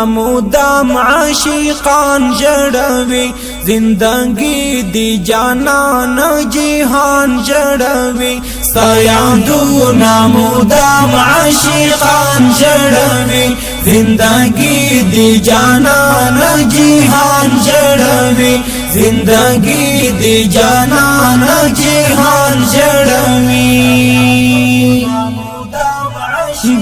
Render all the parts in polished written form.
مدام عاشقان جړوي زندگی دی جانان جهان جړوي سیادونا مدام عاشقان جړوي زندگی دی جانان جهان جړوي زندگی دی جانان جهان جړوي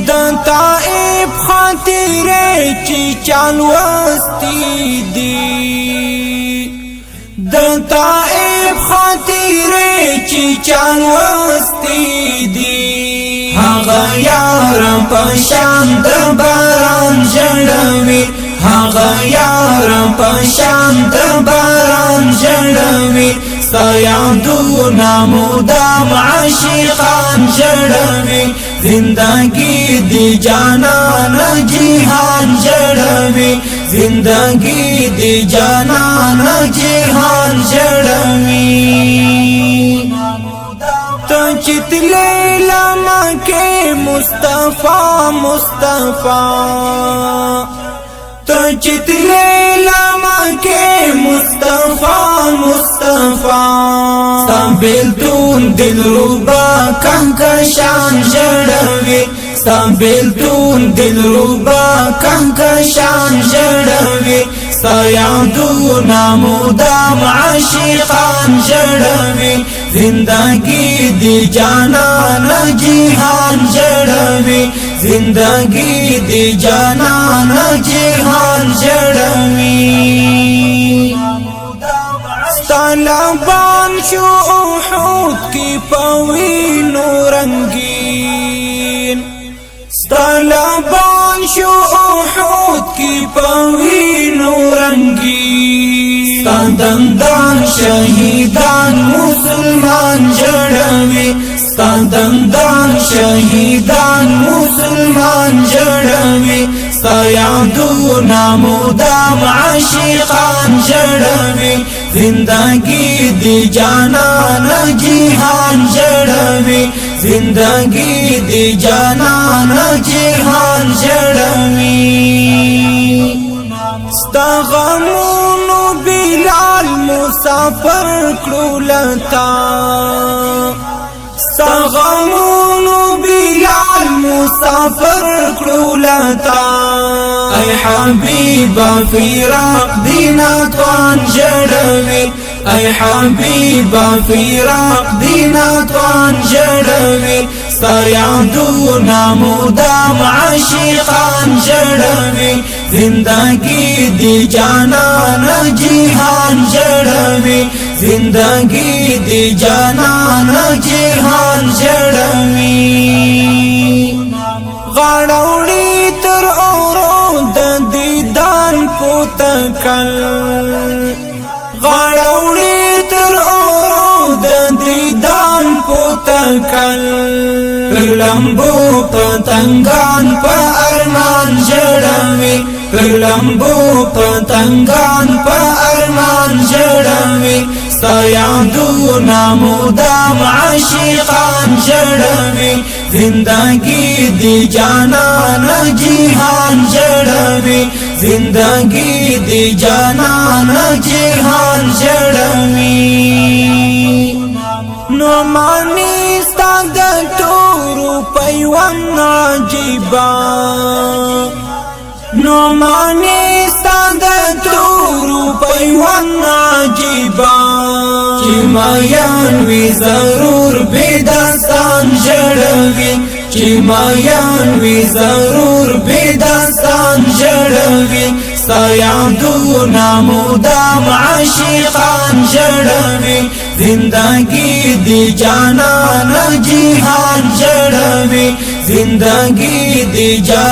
د طائف خاطره چې چالوستي دي د طائف خاطره چې چالوستي دي هغه یار په شان د باران جړوي هغه یار په شان د باران جړوي سیادونا مدام عاشقان جړوي زندگی دی جانان جهان جړوي زندگی دی جانان جهان جړوي ته چتلې لما کې مصطفی ته چتلې لما کې مصطفی سابلتون دلربا کهکشان جړوي سابلتون دلربا کهکشان جړوي سیادونا مدام عاشقان جړوي زندگی دی جانان جهان جړوي زندگی دی جانان جهان جړوي طالبان شو احد کی پوینو رنگین طالبان شو احد کی پوینو رنگین دندان شهیدان مسلمان جړوي دندان شهیدان مسلمان جړوي سیادونا مدام عاشقان جړوي زندگی دی جانان جهان جړوي زندگی دی جانان جهان جړوي ستغمونو بلال مسافر کړولتا ستغمونو بلال مسافر کړولتا ای حبیبا فراق دینا توان جړوي ای حبیبا فراق دینا توان جړوي سیادونا مدام عاشقان جړوي زندگی دی جانان جهان جړوي زندگی دی جانان جهان جړوي غړوړي تر اورو د دیدان پوتکل غړوړي تر اورو د دیدان پوتکل لمبو پتنګان په ارمان جړوي لمبو پتنګان په ارمان جړوي سیادونا مدام عاشقان جړوي زندگی دی جانان جهان جړوي زندگی دی جانان جهان جړوي نو مانی ستاد ټورو پیوان عجیبا نو مانی ستاد ټورو پیوان عجیبا چې مایان وی ضرور بداستان جړوي چې مایان وی ضرور بداستان جړوي سیادونا مدام عاشقان جړوي زندگی دی جانان جهان جړوي زندگی دی جانان